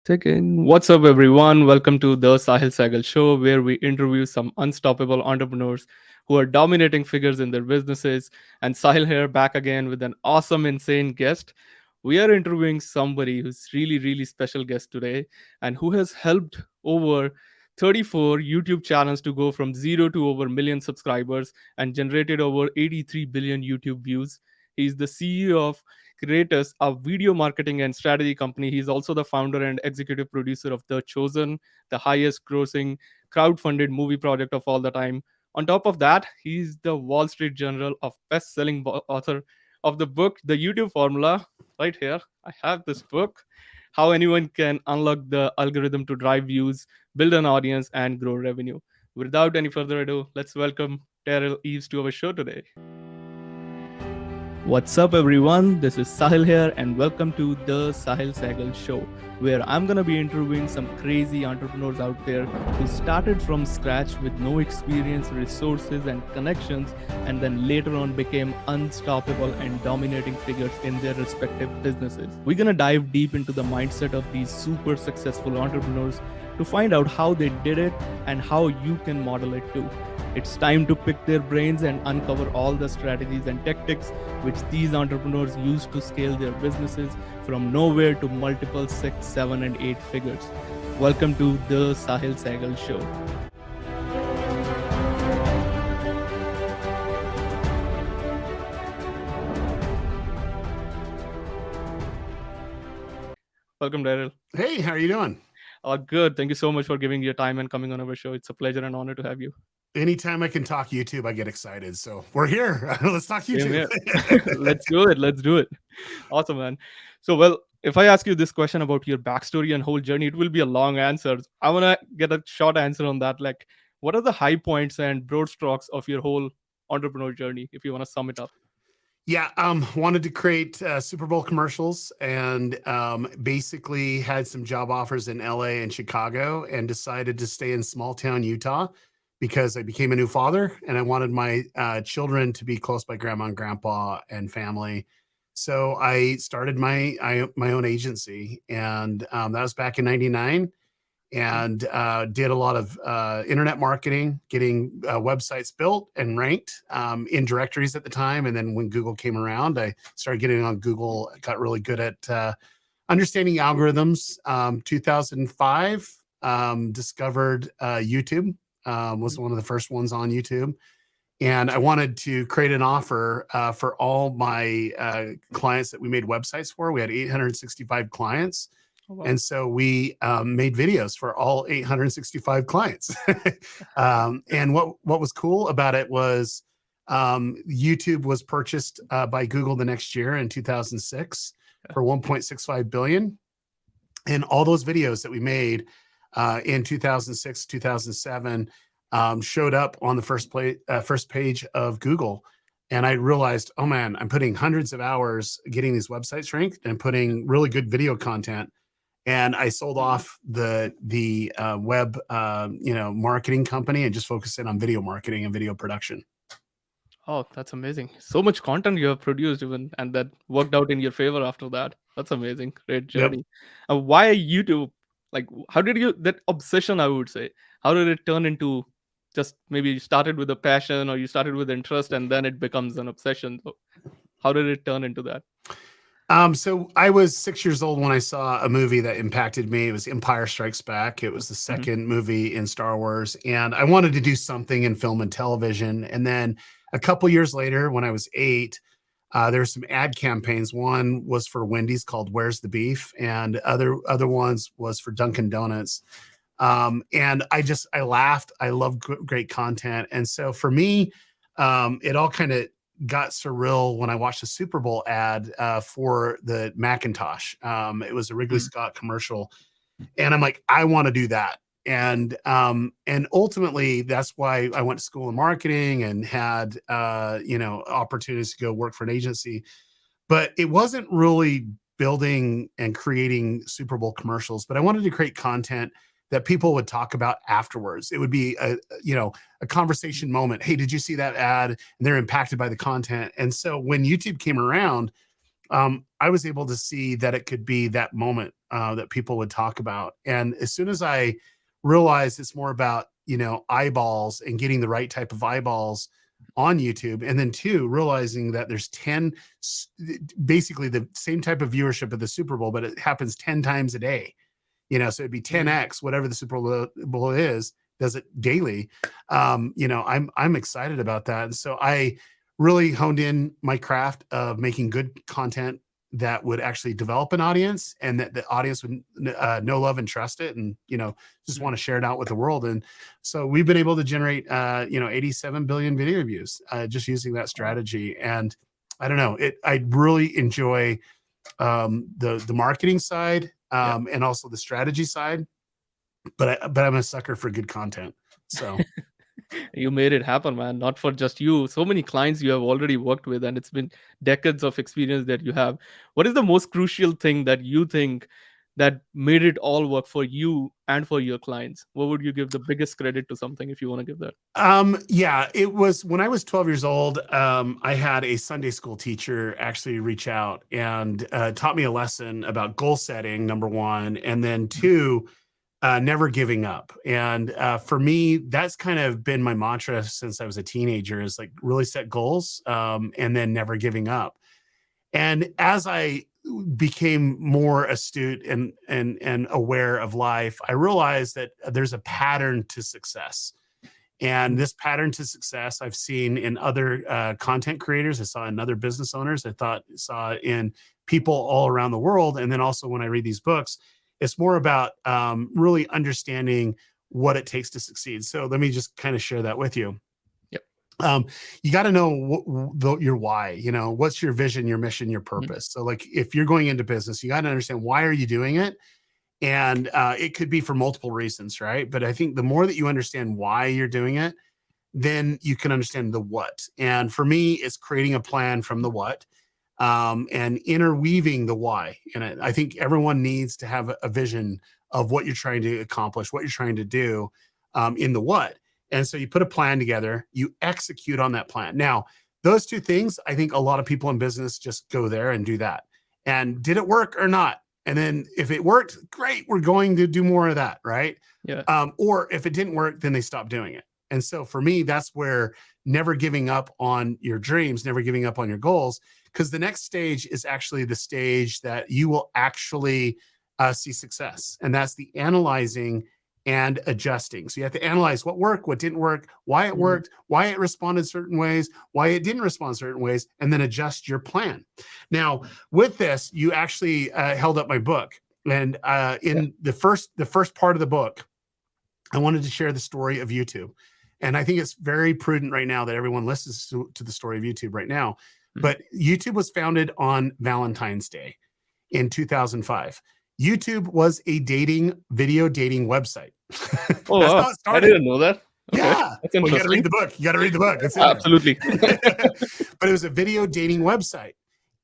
Check in. What's up, everyone? Welcome to the Sehgal Show, where we interview some unstoppable entrepreneurs who are dominating figures in their businesses. And Sahil here, back again with an awesome, insane guest. We are interviewing somebody who's really, really special guest today, and who has helped over 34 YouTube channels to go from zero to over million subscribers and generated over 83 billion YouTube views. He's the CEO of Creators, a video marketing and strategy company. He's also the founder and executive producer of The Chosen, the highest grossing crowdfunded movie project of all the time. On top of that, he's the Wall Street Journal of best-selling author of the book The YouTube Formula. Right here, I have this book. How anyone can unlock the algorithm to drive views, build an audience, and grow revenue. Without any further ado, let's welcome Derral Eves to our show today. What's up, everyone? This is Sahil here, and welcome to the Sehgal Show, where I'm gonna be interviewing some crazy entrepreneurs out there who started from scratch with no experience, resources, and connections, and then later on became unstoppable and dominating figures in their respective businesses. We're gonna dive deep into the mindset of these super successful entrepreneurs to find out how they did it and how you can model it too. It's time to pick their brains and uncover all the strategies and tactics which these entrepreneurs use to scale their businesses from nowhere to multiple 6, 7, and 8 figures. Welcome to the Sehgal Show. Welcome, Derral. Hey, how are you doing? Good. Thank you so much for giving your time and coming on our show. It's a pleasure and honor to have you. Anytime I can talk YouTube, I get excited. So we're here. Let's talk Same YouTube. here. Let's do it. Let's do it. Awesome, man. So, well, if I ask you this question about your backstory and whole journey, it will be a long answer. I want to get a short answer on that. Like, what are the high points and broad strokes of your whole entrepreneur journey, if you want to sum it up? Yeah, wanted to create Super Bowl commercials and basically had some job offers in LA and Chicago and decided to stay in small town Utah because I became a new father and I wanted my children to be close by grandma and grandpa and family. So I started my own agency, and that was back in '99. And did a lot of internet marketing, getting websites built and ranked in directories at the time. And then when Google came around, I started getting on Google, got really good at understanding algorithms. 2005, discovered YouTube, was one of the first ones on YouTube. And I wanted to create an offer for all my clients that we made websites for. We had 865 clients. Oh, wow. And so we made videos for all 865 clients. And what was cool about it was YouTube was purchased by Google the next year in 2006 for 1.65 billion. And all those videos that we made in 2006, 2007 showed up on the first page of Google. And I realized, oh man, I'm putting hundreds of hours getting these websites ranked and putting really good video content. And I sold off the web marketing company and just focused in on video marketing and video production. Oh, that's amazing. So much content you have produced, even, and that worked out in your favor after that. That's amazing. Great Yep. journey. And why YouTube? Like, how did you, that obsession, I would say, how did it turn into just maybe you started with a passion or you started with interest and then it becomes an obsession? So, how did it turn into that? So I was 6 years old when I saw a movie that impacted me. It was Empire Strikes Back. It was the Mhm. second movie in Star Wars. And I wanted to do something in film and television. And then a couple years later, when I was 8, there were some ad campaigns. One was for Wendy's called "Where's the Beef," and other ones was for Dunkin' Donuts. And I laughed. I love great content, and so for me, it all kind of got surreal when I watched the Super Bowl ad for the Macintosh. It was a Wrigley Mhm. Scott commercial, and I'm like, I want to do that. And ultimately, that's why I went to school in marketing and had opportunities to go work for an agency. But it wasn't really building and creating Super Bowl commercials, but I wanted to create content that people would talk about afterwards. It would be a conversation moment. Hey, did you see that ad? And they're impacted by the content. And so when YouTube came around, I was able to see that it could be that moment that people would talk about. And as soon as I realized it's more about, eyeballs and getting the right type of eyeballs on YouTube. And then two, realizing that there's 10, basically the same type of viewership at the Super Bowl, but it happens 10 times a day. So it'd be 10x, whatever the Super Bowl is, does it daily. I'm excited about that. And so I really honed in my craft of making good content that would actually develop an audience, and that the audience would know, love, and trust it, and just want to share it out with the world. And so we've been able to generate 87 billion video views just using that strategy. And I don't know, I really enjoy the marketing side and also the strategy side, but I'm a sucker for good content. So You made it happen, man. Not for just you. So many clients you have already worked with, and it's been decades of experience that you have. What is the most crucial thing that you think that made it all work for you and for your clients? What would you give the biggest credit to something if you want to give that? Yeah, it was when I was 12 years old. I had a Sunday school teacher actually reach out and taught me a lesson about goal setting, number one, and then two, never giving up. And for me, that's kind of been my mantra since I was a teenager, is like really set goals and then never giving up. And as I became more astute and aware of life, I realized that there's a pattern to success. And this pattern to success I've seen in other content creators. I saw in other business owners. Saw in people all around the world. And then also when I read these books, it's more about really understanding what it takes to succeed. So let me just kind of share that with you. You got to know your why. What's your vision, your mission, your purpose. So like if you're going into business, you got to understand, why are you doing it? And it could be for multiple reasons, right? But I think the more that you understand why you're doing it, then you can understand the what. And for me, it's creating a plan from the what and interweaving the why. And I think everyone needs to have a vision of what you're trying to accomplish, what you're trying to do in the what. And so you put a plan together, you execute on that plan. Now, those two things, I think a lot of people in business just go there and do that. And did it work or not? And then if it worked, great, we're going to do more of that, right? Yeah. Or if it didn't work, then they stop doing it. And so for me, that's where never giving up on your dreams, never giving up on your goals, because the next stage is actually the stage that you will actually see success. And that's the analyzing and adjusting. So you have to analyze what worked, what didn't work, why it worked, why it responded certain ways, why it didn't respond certain ways, and then adjust your plan. Now, with this, you actually held up my book. And in the first part of the book, I wanted to share the story of YouTube. And I think it's very prudent right now that everyone listens to the story of YouTube right now. But YouTube was founded on Valentine's Day in 2005. YouTube was a video dating website. Oh, That's wow. how it I started. didn't know that. Okay. Yeah. That's Well, you got to interesting. read the book. You got to read the book. It's in there. Absolutely. But it was a video dating website.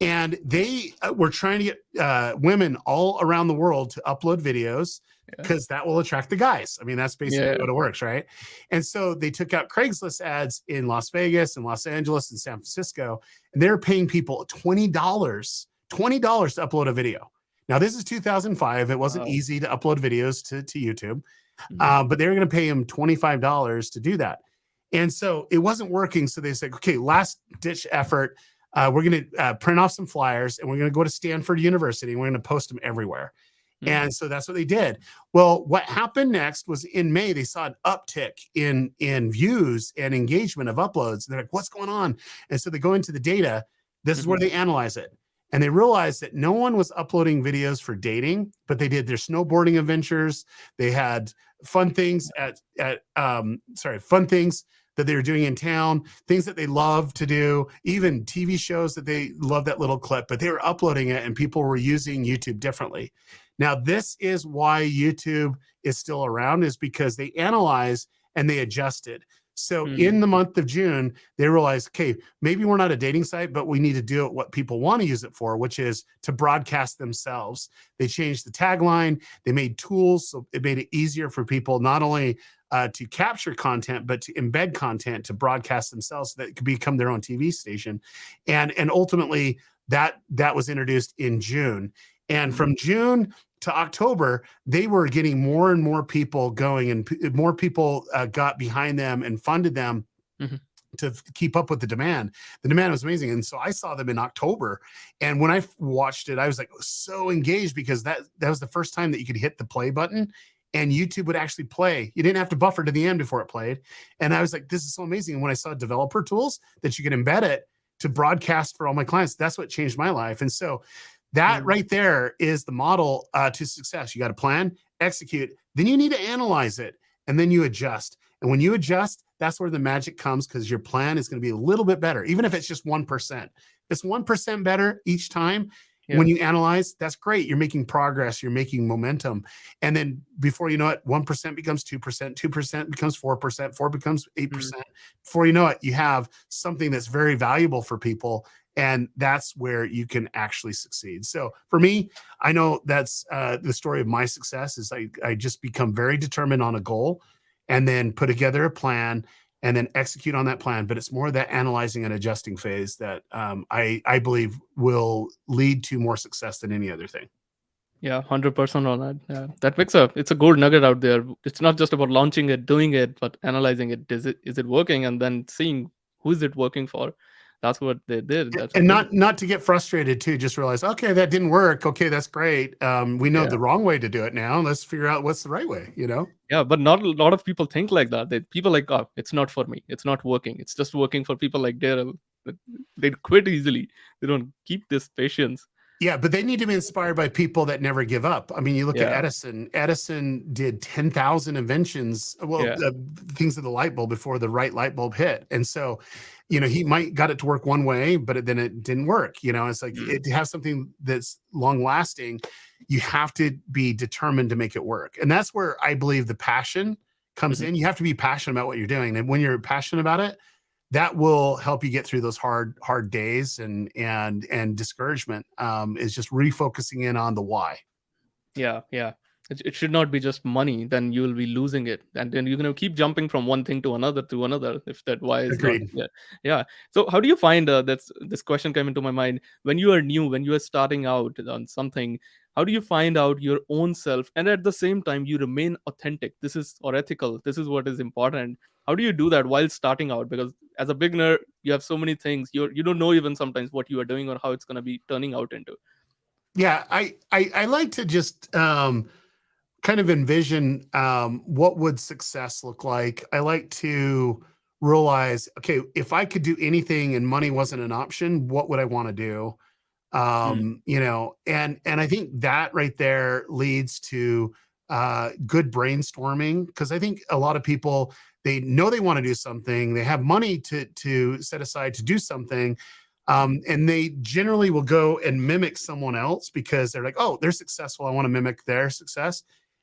And they were trying to get women all around the world to upload videos because that will attract the guys. I mean, that's basically what it works, right? And so they took out Craigslist ads in Las Vegas and Los Angeles and San Francisco, and they're paying people $20 to upload a video. Now, this is 2005. It wasn't easy to upload videos to YouTube, but they were going to pay them $25 to do that. And so it wasn't working. So they said, okay, last ditch effort. We're going to print off some flyers, and we're going to go to Stanford University, and we're going to post them everywhere. And so that's what they did. Well, what happened next was in May, they saw an uptick in views and engagement of uploads. They're like, what's going on? And so they go into the data. This is where they analyze it. And they realized that no one was uploading videos for dating, but they did their snowboarding adventures. They had fun things fun things that they were doing in town, things that they love to do, even TV shows that they love that little clip, but they were uploading it and people were using YouTube differently. Now, this is why YouTube is still around, is because they analyze and they adjusted. So in the month of June, they realized, okay, maybe we're not a dating site, but we need to do it what people want to use it for, which is to broadcast themselves. They changed the tagline. They made tools. So it made it easier for people not only to capture content, but to embed content, to broadcast themselves so that it could become their own TV station. And ultimately, that was introduced in June. And from June to October, they were getting more and more people going, and more people got behind them and funded them Mhm. to keep up with the demand. The demand was amazing. And so I saw them in October. And when I watched it, I was like so engaged, because that was the first time that you could hit the play button and YouTube would actually play. You didn't have to buffer to the end before it played. And I was like, this is so amazing. And when I saw developer tools that you could embed it to broadcast for all my clients, that's what changed my life. And so that Mm. right there is the model to success. You got to plan, execute, then you need to analyze it, and then you adjust. And when you adjust, that's where the magic comes, because your plan is going to be a little bit better, even if it's just 1%. If it's 1% better each time, Yeah. when you analyze, that's great. You're making progress, you're making momentum. And then before you know it, 1% becomes 2%, 2% becomes 4%, 4 becomes Mm. 8%. Before you know it, you have something that's very valuable for people. And that's where you can actually succeed. So for me, I know that's the story of my success is I just become very determined on a goal, and then put together a plan, and then execute on that plan. But it's more that analyzing and adjusting phase that I believe will lead to more success than any other thing. Yeah, 100% on that. Yeah, that makes it's a gold nugget out there. It's not just about launching it, doing it, but analyzing it. Is it working, and then seeing who is it working for. That's what they did. That's And amazing. not to get frustrated too. Just realize, okay, that didn't work. Okay, that's great. We know Yeah, the wrong way to do it now. Let's figure out what's the right way. yeah, but not a lot of people think like that. People like, oh, it's not for me. It's not working. It's just working for people like Daryl. But they quit easily. They don't keep this patience. Yeah, but they need to be inspired by people that never give up. I mean, you look at Yeah, Edison. Edison did 10,000 inventions, well, yeah, things of the light bulb before the right light bulb hit. And so, he might got it to work one way, but then it didn't work. It's like mm, to have something that's long lasting, you have to be determined to make it work. And that's where I believe the passion comes mhm. in. You have to be passionate about what you're doing. And when you're passionate about it, that will help you get through those hard days and discouragement. Is just refocusing in on the why. Yeah, yeah. It should not be just money. Then you will be losing it, and then you're gonna keep jumping from one thing to another. If that why is not, Agreed. yeah, yeah. So how do you find that's this question came into my mind when you are new, when you are starting out on something? How do you find out your own self, and at the same time you remain authentic? This is or ethical. This is what is important. How do you do that while starting out? Because as a beginner, you have so many things. You don't know even sometimes what you are doing or how it's gonna be turning out into. Yeah, I like to just kind of envision what would success look like. I like to realize, okay, if I could do anything and money wasn't an option, what would I want to do? Mm, And I think that right there leads to good brainstorming, because I think a lot of people, they know they want to do something, they have money to set aside to do something, and they generally will go and mimic someone else because they're like, oh, they're successful, I want to mimic their success.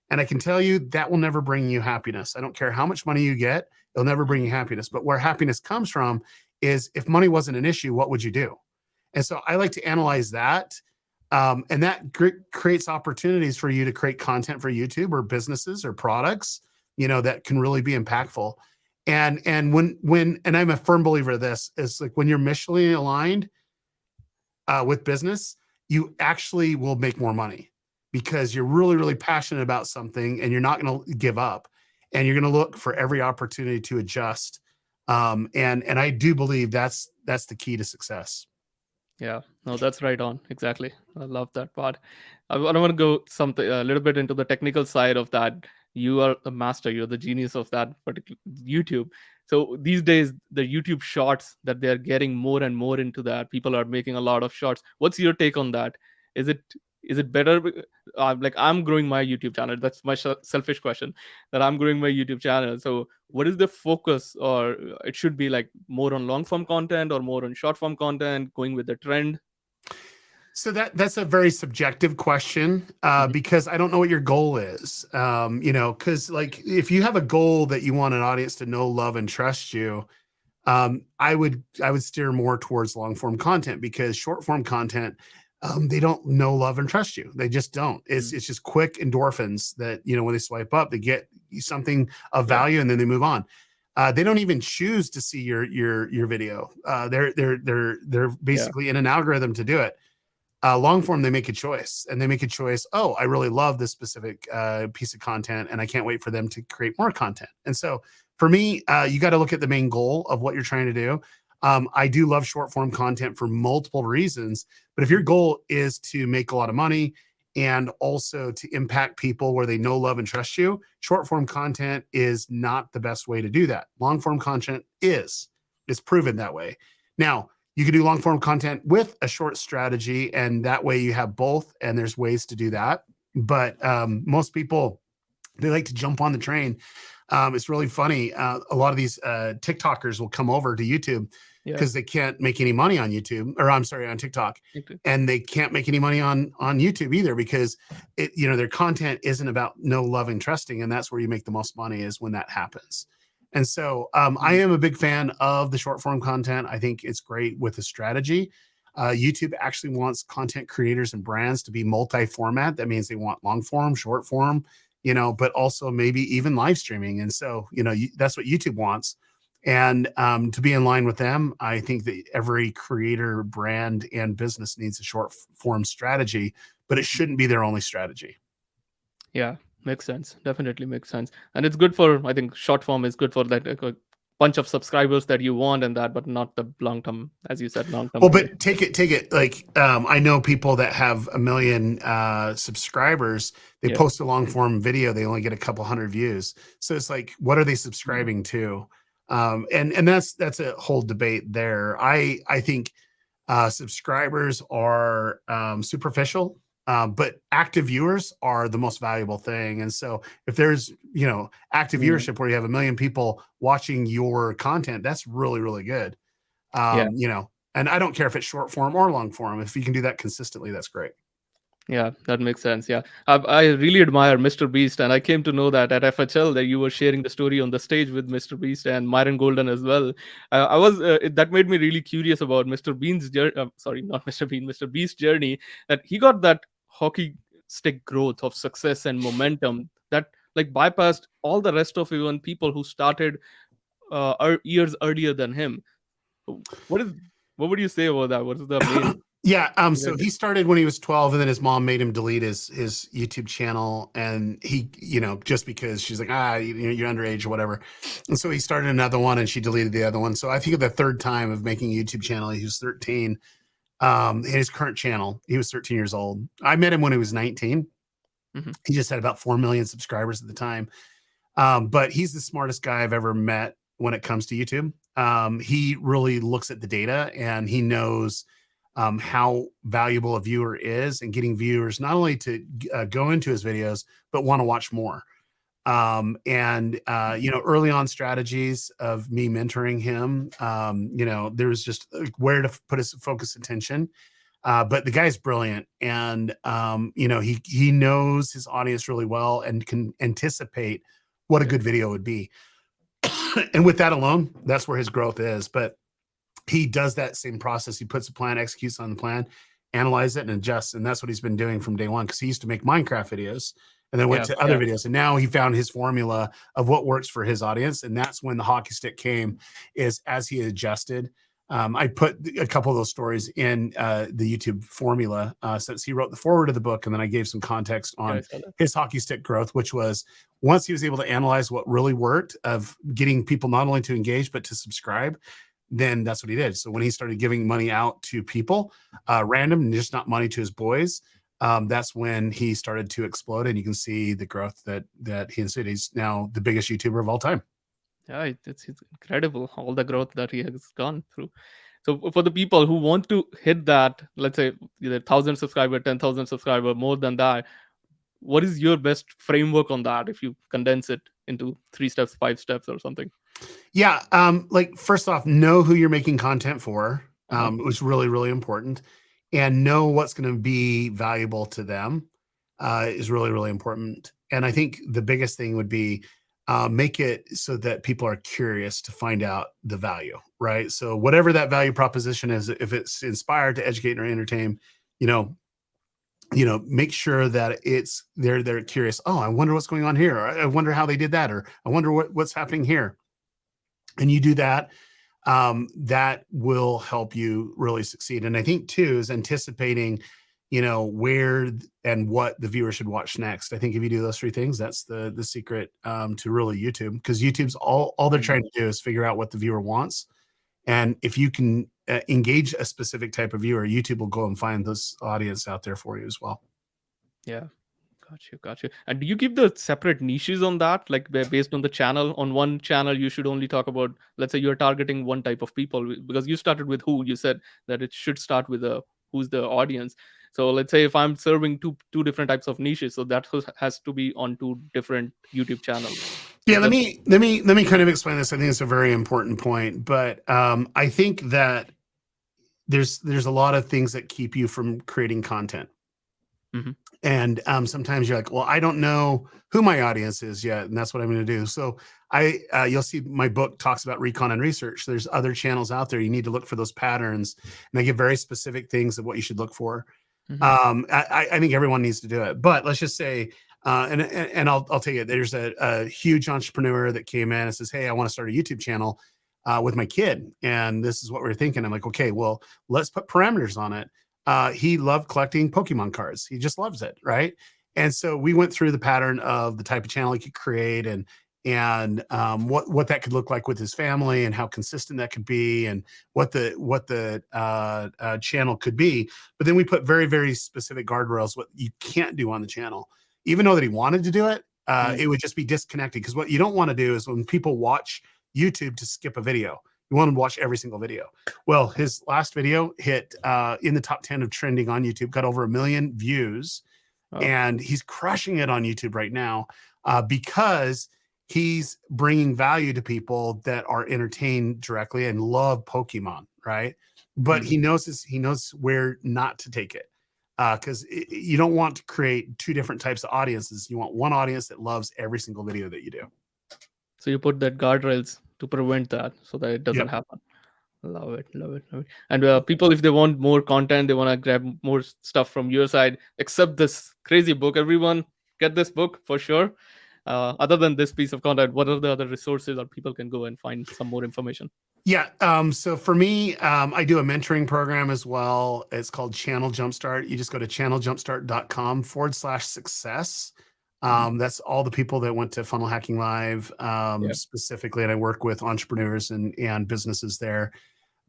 And I can tell you that will never bring you happiness. I don't care how much money you get, it'll never bring you happiness. But where happiness comes from is, if money wasn't an issue, what would you do? And so I like to analyze that. And that creates opportunities for you to create content for YouTube or businesses or products, that can really be impactful. And when and I'm a firm believer of this, is like when you're missionally aligned with business, you actually will make more money, because you're really, really passionate about something, and you're not going to give up, and you're going to look for every opportunity to adjust. And I do believe that's the key to success. yeah, no, that's right on. Exactly. I love that part. I want to go something a little bit into the technical side of that. You are a master. You're the genius of that particular YouTube. So these days, the YouTube shorts that they are getting more and more into that. People are making a lot of shorts. What's your take on that? Is it is it better? Like I'm growing my YouTube channel. That's my selfish question. That I'm growing my YouTube channel. So what is the focus, or it should be like more on long form content or more on short form content, going with the trend? So that's a very subjective question, Mhm. because I don't know what your goal is. Because like if you have a goal that you want an audience to know, love, and trust you, I would steer more towards long form content, because short form content, they don't know, love, and trust you. They just don't. It's Mm. it's just quick endorphins that, when they swipe up, they get something of Yeah, value, and then they move on. They don't even choose to see your video. They're yeah, basically in an algorithm to do it. Long form, they make a choice, and they make a choice. Oh, I really love this specific piece of content, and I can't wait for them to create more content. And so for me, you got to look at the main goal of what you're trying to do. I do love short form content for multiple reasons, but if your goal is to make a lot of money and also to impact people where they know, love, and trust you, short form content is not the best way to do that. Long form content is. It's proven that way. Now, you can do long form content with a short strategy, and that way you have both, and there's ways to do that. But most people, they like to jump on the train. It's really funny. A lot of these TikTokers will come over to YouTube Yeah. because they can't make any money on YouTube, or I'm sorry, on TikTok, Okay. and they can't make any money on YouTube either because their content isn't about know, love, and trusting, and that's where you make the most money is when that happens. And so I Mm. am a big fan of the short form content. I think it's great with the strategy. YouTube actually wants content creators and brands to be multi-format. That means they want long form, short form, but also maybe even live streaming. And so, that's what YouTube wants. And to be in line with them, I think that every creator, brand, and business needs a short form strategy, but it shouldn't be their only strategy. Yeah, makes sense. Definitely makes sense. And it's good for, I think, short form is good for that like, a bunch of subscribers that you want and that, but not the long term, as you said, long term Well, growth. but take it. Like, I know people that have a million subscribers. They Yeah. post a long form video, they only get a couple hundred views. So it's like, what are they Mm. subscribing to? And that's a whole debate there. I think subscribers are superficial, but active viewers are the most valuable thing. And so if there's active Mm. viewership where you have a million people watching your content, that's really really good. Yeah. And I don't care if it's short form or long form. If you can do that consistently, that's great. Yeah, that makes sense. Yeah, I really admire Mr. Beast, and I came to know that at FHL that you were sharing the story on the stage with Mr. Beast and Myron Golden as well. That made me really curious about Mr. Bean's journey. Sorry, not Mr. Bean, Mr. Beast's journey. That he got that hockey stick growth of success and momentum that like bypassed all the rest of even people who started years earlier than him. What is what would you say about that? What is the main Yeah. thing So that he started when he was 12, and then his mom made him delete his YouTube channel. And he, just because she's like, you're underage or whatever. And so he started another one, and she deleted the other one. So I think of the third time of making a YouTube channel, he was 13. His current channel, he was 13 years old. I met him when he was 19. Mhm. He just had about 4 million subscribers at the time. But he's the smartest guy I've ever met when it comes to YouTube. He really looks at the data, and he knows how valuable a viewer is, and getting viewers not only to go into his videos, but want to watch more. Early on strategies of me mentoring him, there was just where to put his focus attention. But the guy's brilliant, and he knows his audience really well and can anticipate what a Yeah. good video would be. And with that alone, that's where his growth is. But he does that same process. He puts a plan, executes on the plan, analyze it, and adjusts. And that's what he's been doing from day one, because he used to make Minecraft videos and then went Yeah. to other Yeah. videos. And now he found his formula of what works for his audience. And that's when the hockey stick came, is as he adjusted. I put a couple of those stories in the YouTube formula since he wrote the forward of the book. And then I gave some context Yeah. I on saw that. his hockey stick growth, which was once he was able to analyze what really worked of getting people not only to engage, but to subscribe, then that's what he did. So when he started giving money out to people, random, just not money to his boys, that's when he started to explode. And you can see the growth that he ensued. He's now the biggest YouTuber of all time. Yeah, it's incredible all the growth that he has gone through. So for the people who want to hit that, let's say either 1,000 subscriber, 10,000 subscriber, more than that, what is your best framework on that? If you condense it into 3 steps, 5 steps, or something. Yeah. Like first off, know who you're making content for, Uh-huh. which is really, really important, and know what's going to be valuable to them is really, really important. And I think the biggest thing would be make it so that people are curious to find out the value, right? So whatever that value proposition is, if it's inspired to educate or entertain, you know, make sure that they're curious. Oh, I wonder what's going on here. Or I wonder how they did that, or I wonder what's happening here. And you do that, that will help you really succeed. And I think too is anticipating where and what the viewer should watch next. I think if you do those three things, that's the secret to really YouTube, because YouTube's all they're Mm. trying to do is figure out what the viewer wants. And if you can engage a specific type of viewer, YouTube will go and find this audience out there for you as well. Yeah. Got you, got you. And do you give the separate niches on that, like based on the channel? On one channel, you should only talk about, let's say, you're targeting one type of people because you started with who. You said that it should start with who's the audience. So let's say if I'm serving two different types of niches, so that has to be on two different YouTube channels. Yeah, Is let that? me let me let me kind of explain this. I think it's a very important point, but I think that there's a lot of things that keep you from creating content. Hmm. And sometimes you're like, well, I don't know who my audience is yet, and that's what I'm going to do. So you'll see my book talks about recon and research. There's other channels out there. You need to look for those patterns, and they give very specific things of what you should look for. Hmm. I think everyone needs to do it, but let's just say, and I'll take it. There's a huge entrepreneur that came in and says, "Hey, I want to start a YouTube channel with my kid, and this is what we're thinking." I'm like, "Okay, well, let's put parameters on it." He loved collecting Pokemon cards. He just loves it, right? And so we went through the pattern of the type of channel he could create, and what that could look like with his family, and how consistent that could be, and what the channel could be. But then we put very, very specific guardrails what you can't do on the channel. Even though that he wanted to do it, it would just be disconnected, because what you don't want to do is when people watch YouTube to skip a video. You want them to watch every single video. Well, his last video hit in the top 10 of trending on YouTube, got over 1 million views, Oh. and he's crushing it on YouTube right now because he's bringing value to people that are entertained directly and love Pokemon, right? But Mm. he knows where not to take it, because you don't want to create two different types of audiences. You want one audience that loves every single video that you do. So you put that guardrails to prevent that so that it doesn't Yep. happen. Love it, love it, love it. And people, if they want more content, they want to grab more stuff from your side. Except this crazy book, everyone get this book for sure. Other than this piece of content, what are the other resources or people can go and find some more information? Yeah. So for me, I do a mentoring program as well. It's called Channel Jumpstart. You just go to channeljumpstart.com/success. Mhm. That's all the people that went to Funnel Hacking Live Yeah. specifically, and I work with entrepreneurs and businesses there.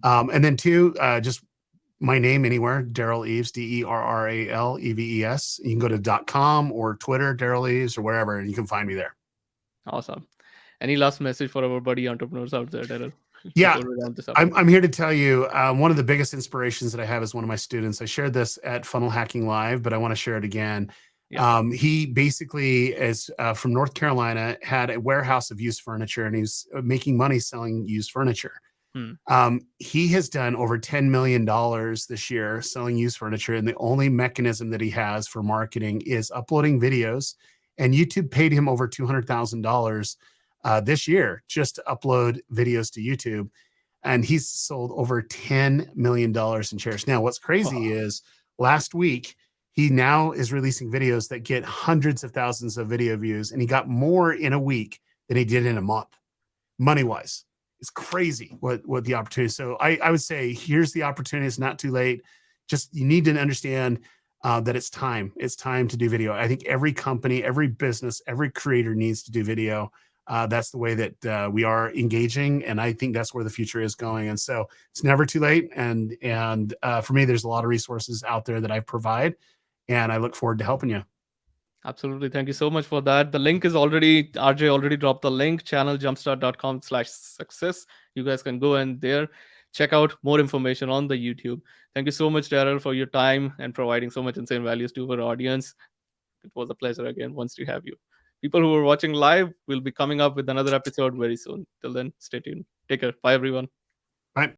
And then two, just my name anywhere, Derral Eves, DERRALEVES. You can go to .com or Twitter, Derral Eves, or wherever, and you can find me there. Awesome. Any last message for our buddy entrepreneurs out there, Daryl, Yeah, before we round this up? I'm here to tell you one of the biggest inspirations that I have is one of my students. I shared this at Funnel Hacking Live, but I want to share it again. Yeah. He basically is from North Carolina, had a warehouse of used furniture, and he's making money selling used furniture. Hmm. He has done over $10 million this year selling used furniture, and the only mechanism that he has for marketing is uploading videos. And YouTube paid him over $200,000 this year just to upload videos to YouTube, and he's sold over $10 million in shares. Now, what's crazy is last week, he now is releasing videos that get hundreds of thousands of video views, and he got more in a week than he did in a month, money wise. It's crazy what the opportunity is. So I would say, here's the opportunity. It's not too late. Just you need to understand that it's time. It's time to do video. I think every company, every business, every creator needs to do video. That's the way that we are engaging, and I think that's where the future is going. And so it's never too late. And for me, there's a lot of resources out there that I provide, and I look forward to helping you. Absolutely. Thank you so much for that. The link is already, RJ already dropped the link, channeljumpstart.com/success. You guys can go and there check out more information on the YouTube. Thank you so much, Daryl, for your time and providing so much insane values to our audience. It was a pleasure again once to have you. People who are watching live will be coming up with another episode very soon. Till then, stay tuned. Take care. Bye, everyone.